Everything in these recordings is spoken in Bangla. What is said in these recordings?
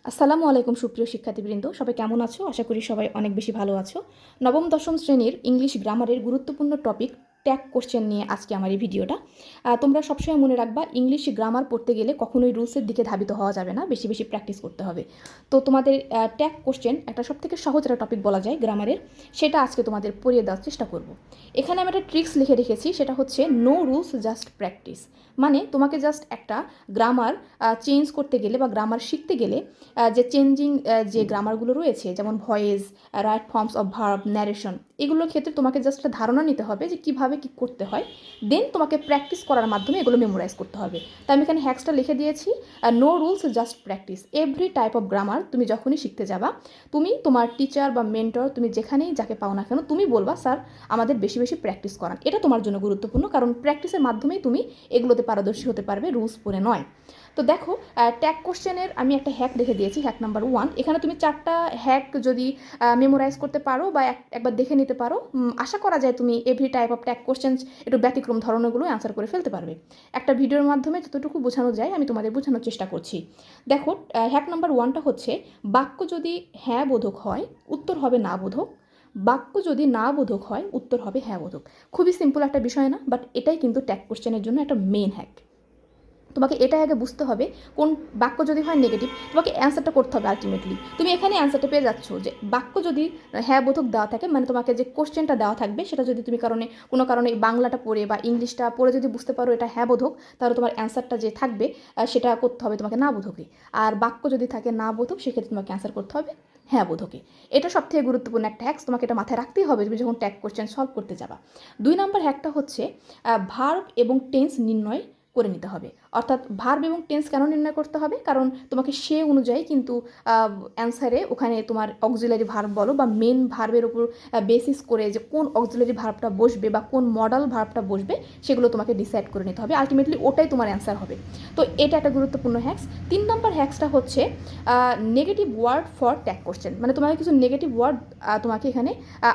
আসসালামু আলাইকুম সুপ্রিয় শিক্ষার্থীবৃন্দ, সবাই কেমন আছো? আশা করি সবাই অনেক বেশি ভালো আছো। নবম দশম শ্রেণীর ইংলিশ গ্রামারের গুরুত্বপূর্ণ টপিক ট্যাগ কোশ্চেন নিয়ে আজকে আমার এই ভিডিওটা। তোমরা সবসময় মনে রাখবা, ইংলিশ গ্রামার পড়তে গেলে কখনোই রুলসের দিকে ধাবিত হওয়া যাবে না, বেশি বেশি প্র্যাকটিস করতে হবে। তো তোমাদের ট্যাগ কোশ্চেন একটা সবথেকে সহজ একটা টপিক বলা যায় গ্রামারের, সেটা আজকে তোমাদের পড়িয়ে দেওয়ার চেষ্টা করব। এখানে আমি একটা ট্রিক্স লিখে রেখেছি, সেটা হচ্ছে নো রুলস জাস্ট প্র্যাকটিস। মানে তোমাকে জাস্ট একটা গ্রামার চেঞ্জ করতে গেলে বা গ্রামার শিখতে গেলে যে চেঞ্জিং যে গ্রামারগুলো রয়েছে, যেমন voice, right forms of verb, narration, এগুলোর ক্ষেত্রে তোমাকে জাস্ট একটা ধারণা নিতে হবে যে কীভাবে কী করতে হয়। দেন তোমাকে প্র্যাকটিস করার মাধ্যমে এগুলো মেমোরাইজ করতে হবে। তাই আমি এখানে হ্যাক্সটা লিখে দিয়েছি, no rules just practice. Every type of grammar তুমি যখনই শিখতে যাবা, তুমি তোমার টিচার বা মেন্টর, তুমি যেখানেই যাকে পাও না কেন, তুমি বলবা স্যার আমাদের বেশি বেশি প্র্যাকটিস করান। এটা তোমার জন্য গুরুত্বপূর্ণ, কারণ প্র্যাকটিসের মাধ্যমেই তুমি এগুলোতে পারদর্শী হতে পারবে, রুলস পড়ে নয়। তো দেখো, ট্যাগ কোশ্চেনের আমি একটা হ্যাক লিখে দিয়েছি, হ্যাক নাম্বার 1। এখানে তুমি 4টা হ্যাক যদি মেমোরাইজ করতে পারো বা একবার দেখে নিতে পারো, আশা করা যায় তুমি every type of tag question একটু ব্যতিক্রম ধরনেরগুলো অ্যান্সার করে ফেলতে পারবে। একটা ভিডিওর মাধ্যমে যতটুকু বোঝানো যায় আমি তোমাদের বোঝানোর চেষ্টা করছি। দেখো, হ্যাক নাম্বার 1টা হচ্ছে, বাক্য যদি হ্যাঁ বোধক হয় উত্তর হবে না বোধক। বাক্য যদি না বোধক হয় উত্তর হবে হ্যাঁ বোধক। খুবই সিম্পল একটা বিষয় না, বাট এটাই কিন্তু ট্যাগ কোশ্চেনের জন্য একটা মেন হ্যাক। তোমাকে এটাই আগে বুঝতে হবে, কোন বাক্য যদি হয় নেগেটিভ, তোমাকে অ্যান্সারটা করতে হবে। আলটিমেটলি তুমি এখানে অ্যান্সারটা পেয়ে যাচ্ছ যে বাক্য যদি হ্যাঁ বোধক দেওয়া থাকে, মানে তোমাকে যে কোশ্চেনটা দেওয়া থাকবে সেটা যদি তুমি কোনো কারণে বাংলাটা পড়ে বা ইংলিশটা পড়ে যদি বুঝতে পারো এটা হ্যাঁ বোধক, তাহলে তোমার অ্যান্সারটা যে থাকবে সেটা করতে হবে তোমাকে না বোধকে। আর বাক্য যদি থাকে না বোধক, সেক্ষেত্রে তোমাকে অ্যান্সার করতে হবে হ্যাঁ বোধকে। এটা সবথেকে গুরুত্বপূর্ণ একটা হ্যাক্স, তোমাকে এটা মাথায় রাখতেই হবে তুমি যখন ট্যাগ কোশ্চেন সলভ করতে যাবা। 2 নম্বর হ্যাকটা হচ্ছে, ভার্ব এবং টেন্স নির্ণয় করে নিতে হবে। অর্থাৎ ভার্ব এবং টেন্স কেন নির্ণয় করতে হবে? কারণ তোমাকে সে অনুযায়ী কিন্তু অ্যান্সারে ওখানে তোমার অক্সিলারি ভার্ব বলো বা মেন ভার্বের উপর বেসিস করে যে কোন অক্সিলারি ভার্বটা বসবে বা কোন মডাল ভার্বটা বসবে, সেগুলো তোমাকে ডিসাইড করে নিতে হবে। আলটিমেটলি ওটাই তোমার অ্যান্সার হবে। তো এটা একটা গুরুত্বপূর্ণ হ্যাক্স। 3 নম্বর হ্যাক্সটা হচ্ছে negative word for tag question. মানে তোমাকে কিছু নেগেটিভ ওয়ার্ড তোমাকে এখানে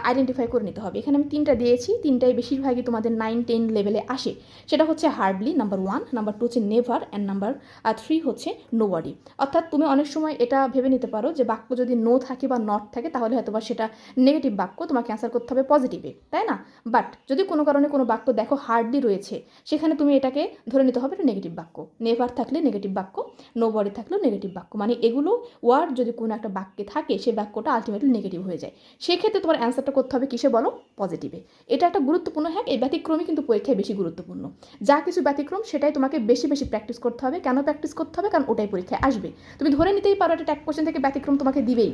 আইডেন্টিফাই করে নিতে হবে। এখানে আমি 3টা দিয়েছি, 3টাই বেশিরভাগই তোমাদের 9-10 লেভেলে আসে। সেটা হচ্ছে হার্ডলি নাম্বার 1, নাম্বার 2 হচ্ছে নেভার, অ্যান্ড নাম্বার 3 হচ্ছে নোবডি। অর্থাৎ তুমি অনেক সময় এটা ভেবে নিতে পারো যে বাক্য যদি নো থাকে বা নট থাকে, তাহলে হয়তো বা সেটা নেগেটিভ বাক্য, তোমাকে অ্যান্সার করতে হবে পজিটিভে, তাই না? বাট যদি কোনো কারণে কোনো বাক্য দেখো হার্ডলি রয়েছে, সেখানে তুমি এটাকে ধরে নিতে হবে এটা নেগেটিভ বাক্য। নেভার থাকলে নেগেটিভ বাক্য, নোবডি থাকলেও নেগেটিভ বাক্য। মানে এগুলো ওয়ার্ড যদি কোনো একটা বাক্যে থাকে, সেই বাক্যটা আলটিমেটলি নেগেটিভ হয়ে যায়। সেক্ষেত্রে তোমার অ্যান্সারটা করতে হবে কিসে বলো? পজিটিভে। এটা একটা গুরুত্বপূর্ণ হ্যাক। এই ব্যতিক্রমই কিন্তু পরীক্ষায় বেশি গুরুত্বপূর্ণ। যা কিছু ব্যতিক্রম সেটাই তোমাকে বেশি বেশি প্র্যাকটিস করতে হবে। কেন প্র্যাকটিস করতে হবে? কারণ ওটাই পরীক্ষায় আসবে। তুমি ধরে নিতেই পারো এটা ট্যাগ কোশ্চেন থেকে ব্যতিক্রম তোমাকে দিবেই।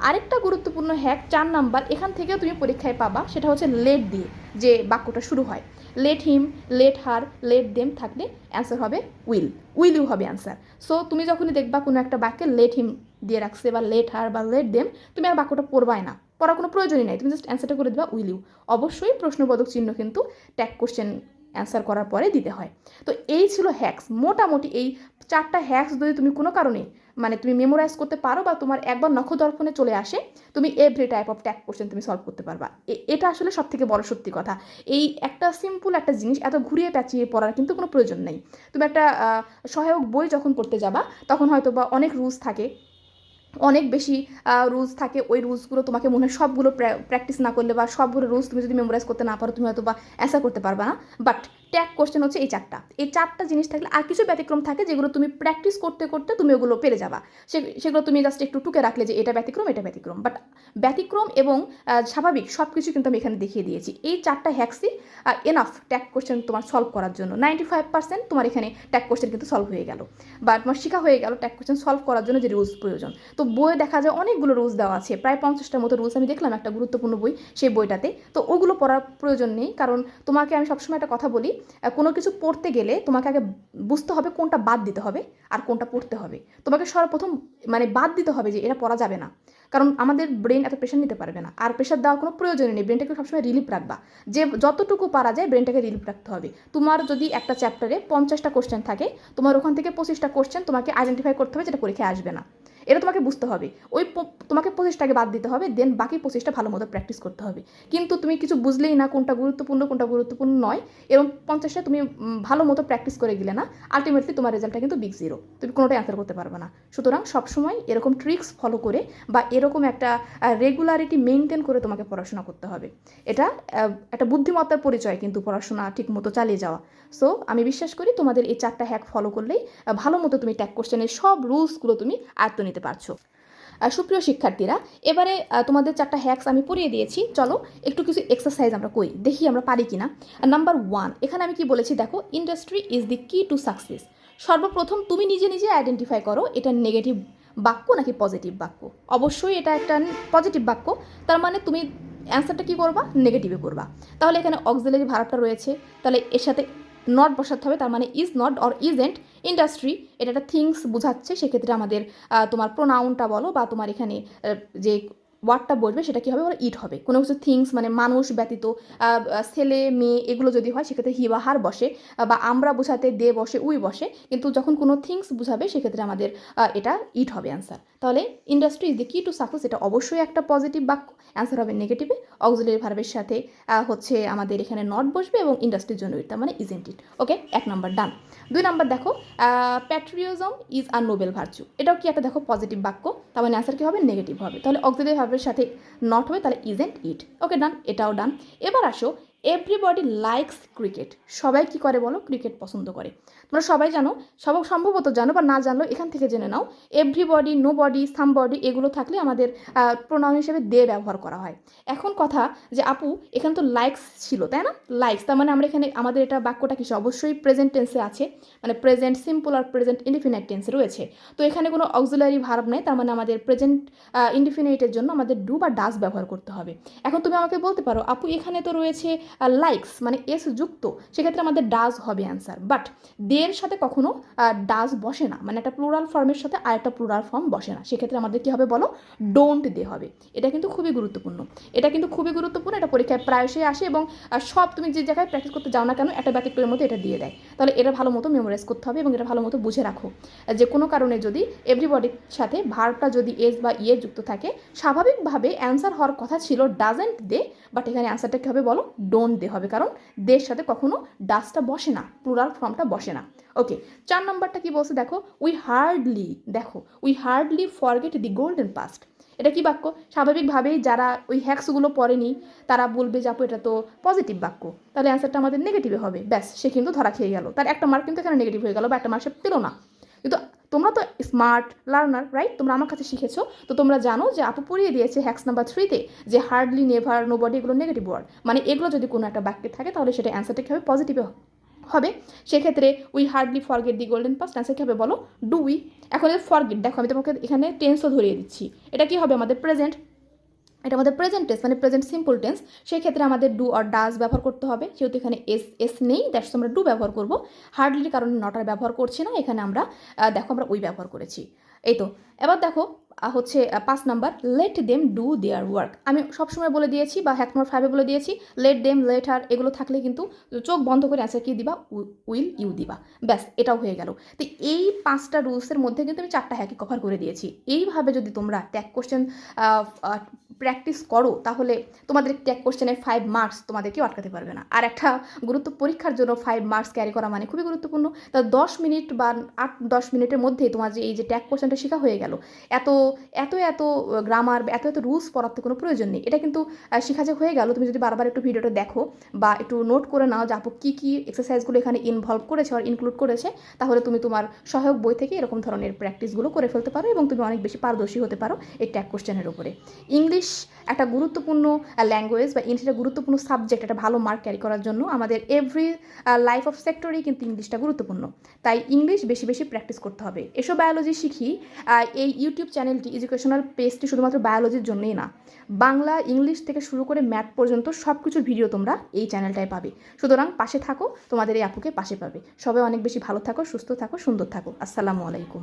আরেকটা গুরুত্বপূর্ণ হ্যাক 4 নাম্বার, এখান থেকেও তুমি পরীক্ষায় পাবা, সেটা হচ্ছে লেট দিয়ে যে বাক্যটা শুরু হয়। Let him, let her, let them থাকলে অ্যান্সার হবে উইল। উইল ইউ হবে অ্যান্সার। সো তুমি যখনই দেখবা কোনো একটা বাক্যে লেট হিম দিয়ে রাখছে বা লেট হার বা লেট দেম, তুমি আর বাক্যটা পড়বাই না, পড়ার কোনো প্রয়োজনই নাই, তুমি জাস্ট অ্যান্সারটা করে দেবা উইল ইউ। অবশ্যই প্রশ্নবোধক চিহ্ন কিন্তু ট্যাগ কোশ্চেন অ্যান্সার করার পরে দিতে হয়। তো এই ছিল হ্যাক্স। মোটামুটি এই 4টা হ্যাক্স যদি তুমি কোনো কারণে মানে তুমি মেমোরাইজ করতে পারো বা তোমার একবার নখদর্পণে চলে আসে, তুমি every type of tag question তুমি সলভ করতে পারবা। এটা আসলে সব থেকে বড় সত্যি কথা। এই একটা সিম্পল একটা জিনিস এত ঘুরিয়ে পেঁচিয়ে পড়ার কিন্তু কোনো প্রয়োজন নেই। তুমি একটা সহায়ক বই যখন পড়তে যাবা, তখন হয়তো বা অনেক রুলস থাকে, অনেক বেশি রুলস থাকে। ওই রুলসগুলো তোমাকে মনে হয় সবগুলো প্র্যাকটিস না করলে বা সবগুলো রুলস তুমি যদি মেমোরাইজ করতে না পারো, তুমি হয়তো বা অ্যান্সার করতে পারবা না। বাট ট্যাগ কোশ্চেন হচ্ছে এই 4টা। এই 4টা জিনিস থাকলে আর কিছু ব্যতিক্রম থাকে যেগুলো তুমি প্র্যাকটিস করতে করতে তুমি ওগুলো পেরে যাবা। সেগুলো তুমি জাস্ট একটু টুকে রাখলে যে এটা ব্যতিক্রম, এটা ব্যতিক্রম। বাট ব্যতিক্রম এবং স্বাভাবিক সব কিছু কিন্তু আমি এখানে দেখিয়ে দিয়েছি। এই 4টা হ্যাক্সই এনাফ ট্যাগ কোশ্চেন তোমার সলভ করার জন্য। 95% তোমার এখানে ট্যাগ কোশ্চেন কিন্তু সলভ হয়ে গেল, বা তোমার শেখা হয়ে গেল ট্যাগ কোশ্চেন সলভ করার জন্য যে রুলস প্রয়োজন। তো বইয়ে দেখা যায় অনেকগুলো রুলস দেওয়া আছে, প্রায় 50টার মতো রুলস আমি দেখলাম একটা গুরুত্বপূর্ণ বই, সেই বইটাতে। তো ওগুলো পড়ার প্রয়োজন নেই, কারণ তোমাকে আমি সবসময় একটা কথা বলি, কোনো কিছু পড়তে গেলে তোমাকে আগে বুঝতে হবে কোনটা বাদ দিতে হবে আর কোনটা পড়তে হবে। তোমাকে সর্বপ্রথম মানে বাদ দিতে হবে যে এটা পড়া যাবে না, কারণ আমাদের ব্রেন এত প্রেশার নিতে পারবে না। আর প্রেশার দেওয়ার কোনো প্রয়োজনই নেই, ব্রেনটাকে সবসময় রিলিফ রাখবা। যে যতটুকু পারা যায় ব্রেনটাকে রিলিফ রাখতে হবে। তোমার যদি একটা চ্যাপ্টারে 50টা কোশ্চেন থাকে, তোমার ওখান থেকে 25টা কোশ্চেন তোমাকে আইডেন্টিফাই করতে হবে যেটা পরীক্ষায় আসবে না। এটা তোমাকে বুঝতে হবে। ওই তোমাকে 25টাকে বাদ দিতে হবে, দেন বাকি 25টা ভালো মতো প্র্যাকটিস করতে হবে। কিন্তু তুমি কিছু বুঝলেই না কোনটা গুরুত্বপূর্ণ নয়, এরকম 50টা তুমি ভালো মতো প্র্যাকটিস করে গেলে না, আলটিমেটলি তোমার রেজাল্টটা কিন্তু বিগ জিরো, তুমি কোনোটাই অ্যান্সার করতে পারবে না। সুতরাং সবসময় এরকম ট্রিক্স ফলো করে বা এরকম একটা রেগুলারিটি মেনটেন করে তোমাকে পড়াশোনা করতে হবে। এটা একটা বুদ্ধিমত্তার পরিচয় কিন্তু পড়াশোনা ঠিক মতো চালিয়ে যাওয়া। সো আমি বিশ্বাস করি তোমাদের এই 4টা হ্যাক ফলো করলেই ভালো মতো তুমি ট্যাগ কোশ্চেনের সব রুলসগুলো তুমি আয়ত্ত নিতে পারছো। সুপ্রিয় শিক্ষার্থীরা, এবারে তোমাদের 4টা হ্যাকস আমি পড়িয়ে দিয়েছি, চলো একটু কিছু এক্সারসাইজ আমরা করি, দেখি আমরা পারি কিনা। নাম্বার 1, এখানে আমি কি বলেছি দেখো, ইন্ডাস্ট্রি ইজ দি কি টু সাকসেস। সর্বপ্রথম তুমি নিজে নিজে আইডেন্টিফাই করো এটা নেগেটিভ বাক্য নাকি পজিটিভ বাক্য। অবশ্যই এটা একটা পজিটিভ বাক্য, তার মানে তুমি অ্যান্সারটা কী করবা, নেগেটিভে করবা। তাহলে এখানে অক্সিলারি ভার্বটা রয়েছে, তাহলে এর সাথে নট বসাতে হবে, তার মানে is not or isn't industry, এটা একটা থিংস বোঝাচ্ছে। সেক্ষেত্রে আমাদের তোমার প্রোনাউনটা বলো বা তোমার এখানে যে ওয়ার্ডটা বলবে সেটা কী হবে, ইট হবে। কোনো কিছু থিংস মানে মানুষ ব্যতীত ছেলে মেয়ে এগুলো যদি হয় সেক্ষেত্রে হি বা হার বসে, বা আমরা বোঝাতে দে বসে উই বসে, কিন্তু যখন কোনো থিংস বোঝাবে সেক্ষেত্রে আমাদের এটা ইট হবে অ্যান্সার। তাহলে ইন্ডাস্ট্রি ইজ দ্য কি টু সাকসেস, এটা অবশ্যই একটা পজিটিভ বাক্য, অ্যান্সার হবে নেগেটিভে। অক্সিলারি ভার্বের সাথে হচ্ছে আমাদের এখানে নট বসবে এবং ইন্ডাস্ট্রির জন্য ইট, তার মানে ইজেন্ট it. Okay, 1 number done. 2 number দেখো, patriotism is a noble virtue, এটাও কি একটা দেখো পজিটিভ বাক্য, তার মানে অ্যান্সার কী হবে, নেগেটিভ হবে। তাহলে অক্সিলারি ভার্বের সাথে নট হবে, তাহলে ইজেন্ট ইট। ওকে ডান, এটাও ডান। এবার আসো, এভরিবডি লাইকস ক্রিকেট, সবাই কি করে বলো, ক্রিকেট পছন্দ করে। তোমরা সবাই জানো, সম্ভবত জানো বা না জানলো এখান থেকে জেনে নাও, এভরিবডি, নো বডি, সামবডি এগুলো থাকলে আমাদের প্রোনাউন হিসেবে দে ব্যবহার করা হয়। এখন কথা যে আপু এখানে তো লাইকস ছিল তাই না, লাইকস, তার মানে আমরা এখানে আমাদের এটা বাক্যটা কিসে, অবশ্যই প্রেজেন্ট টেন্সে আছে, মানে প্রেজেন্ট সিম্পল আর প্রেজেন্ট ইনডিফিনাইট টেন্সে রয়েছে। তো এখানে কোনো অক্সিলারি ভার্ব নেই, তার মানে আমাদের প্রেজেন্ট ইনডিফিনাইটের জন্য আমাদের ডু বা ডাজ ব্যবহার করতে হবে। এখন তুমি আমাকে বলতে পারো আপু এখানে তো রয়েছে লাইকস মানে এস যুক্ত, সেক্ষেত্রে আমাদের ডাজ হবে অ্যান্সার, বাট দের সাথে কখনো ডাজ বসে না, মানে একটা প্লুরাল ফর্মের সাথে আর একটা প্লুরাল ফর্ম বসে না, সেক্ষেত্রে আমাদের কী হবে বলো, ডোন্ট দে হবে। এটা কিন্তু খুবই গুরুত্বপূর্ণ, এটা পরীক্ষায় প্রায়শই আসে এবং সব তুমি যে জায়গায় প্র্যাকটিস করতে যাও না কেন একটা ব্যতিক্রমের মধ্যে এটা দিয়ে দেয়। তাহলে এটা ভালো মতো মেমোরাইজ করতে হবে এবং এটা ভালো মতো বুঝে রাখো যে কোনো কারণে যদি এভরিবডির সাথে ভার্বটা যদি এস বা ইয়ে যুক্ত থাকে, স্বাভাবিকভাবে অ্যান্সার হওয়ার কথা ছিল ডাজেন্ট দে, বাট এখানে অ্যান্সারটা কী হবে বলো, ডোন্ট দে হবে, কারণ দের সাথে কখনো ডাজটা বসে না, প্লুরাল ফর্মটা বসে না। ওকে, 4 নম্বরটা কি বলছে দেখো, we hardly forget the golden past, এটা কি বাক্য, স্বাভাবিকভাবেই যারা ওই হ্যাক্সগুলো পড়েনি তারা বলবে যে আপু এটা তো পজিটিভ বাক্য, তাহলে অ্যান্সারটা আমাদের নেগেটিভে হবে। ব্যাস, সে কিন্তু ধরা খেয়ে গেল, তার একটা মার্ক কিন্তু এখানে নেগেটিভ হয়ে গেল বা একটা মার্ক সে পেলো না। কিন্তু তোমরা তো স্মার্ট লার্নার রাইট, তোমরা আমার কাছে শিখেছো, তো তোমরা জানো যে আপু পড়িয়ে দিয়েছে হ্যাক্স নাম্বার 3-তে যে হার্ডলি, নেভার, নোবডি এগুলো নেগেটিভ ওয়ার্ড, মানে এগুলো যদি কোনো একটা বাক্যে থাকে তাহলে সেটা অ্যান্সারটা কী হবে, পজিটিভে হবে। সেক্ষেত্রে we hardly forget the golden past, answer কী হবে বলো, ডু উই। এখন ফরগেট দেখো আমি তোমাকে এখানে টেন্সও ধরিয়ে দিচ্ছি, এটা কি হবে আমাদের প্রেজেন্ট, এটা আমাদের প্রেজেন্ট টেন্স মানে প্রেজেন্ট সিম্পল টেন্স, সেই ক্ষেত্রে আমাদের ডু অর ডাজ ব্যবহার করতে হবে, যেহেতু এখানে এস নেই দ্যাটস আমরা ডু ব্যবহার করব। হার্ডলির কারণে নটার ব্যবহার করছি না, এখানে আমরা দেখো আমরা উই ব্যবহার করেছি। এই তো, এবার দেখো হচ্ছে 5 number, let them do their work, আমি সবসময় বলে দিয়েছি বা হ্যাক নাম্বার 5-এ বলে দিয়েছি, লেট দেম, লেট হার এগুলো থাকলে কিন্তু চোখ বন্ধ করে অ্যান্সার কি দিবা, উইল ইউ দিবা, ব্যাস এটাও হয়ে গেল। তো এই 5টা রুলসের মধ্যে কিন্তু আমি 4টা হ্যাকই কভার করে দিয়েছি। এইভাবে যদি তোমরা ট্যাগ কোশ্চেন প্র্যাকটিস করো তাহলে তোমাদের ট্যাগ কোশ্চেনে 5 মার্কস তোমাদেরকে আটকাতে পারবে না। আর একটা পরীক্ষার জন্য 5 মার্কস ক্যারি করা মানে খুবই গুরুত্বপূর্ণ। তা 10 মিনিট বা 8-10 মিনিটের মধ্যেই তোমার যে এই যে ট্যাগ কোশ্চেনটা শেখা হয়ে গেল, এত গ্রামার, এত রুলস পড়াতে কোনো প্রয়োজন নেই, এটা কিন্তু শেখা যে হয়ে গেল। তুমি যদি বারবার একটু ভিডিওটা দেখো বা একটু নোট করে নাও যে আপু কী এক্সারসাইজগুলো এখানে ইনভলভ করেছে আর ইনক্লুড করেছে, তাহলে তুমি তোমার সহায়ক বই থেকে এরকম ধরনের প্র্যাকটিসগুলো করে ফেলতে পারো এবং তুমি অনেক বেশি পারদর্শী হতে পারো এই ট্যাগ কোশ্চেনের উপরে। ইংলিশ একটা গুরুত্বপূর্ণ ল্যাঙ্গুয়েজ বা ইংলিশ একটা গুরুত্বপূর্ণ সাবজেক্ট, একটা ভালো মার্ক ক্যারি করার জন্য আমাদের এভরি লাইফ অফ সেক্টরেই কিন্তু ইংলিশটা গুরুত্বপূর্ণ, তাই ইংলিশ বেশি বেশি প্র্যাকটিস করতে হবে। এসো বায়োলজি শিখি, এই ইউটিউব চ্যানেলটি এডুকেশনাল পেজটি শুধুমাত্র বায়োলজির জন্যই না, বাংলা, ইংলিশ থেকে শুরু করে ম্যাথ পর্যন্ত সব কিছুর ভিডিও তোমরা এই চ্যানেলটায় পাবে। সুতরাং পাশে থাকো, তোমাদের এই আপুকে পাশে পাবে। সবাই অনেক বেশি ভালো থাকো, সুস্থ থাকো, সুন্দর থাকো। আসসালামু আলাইকুম।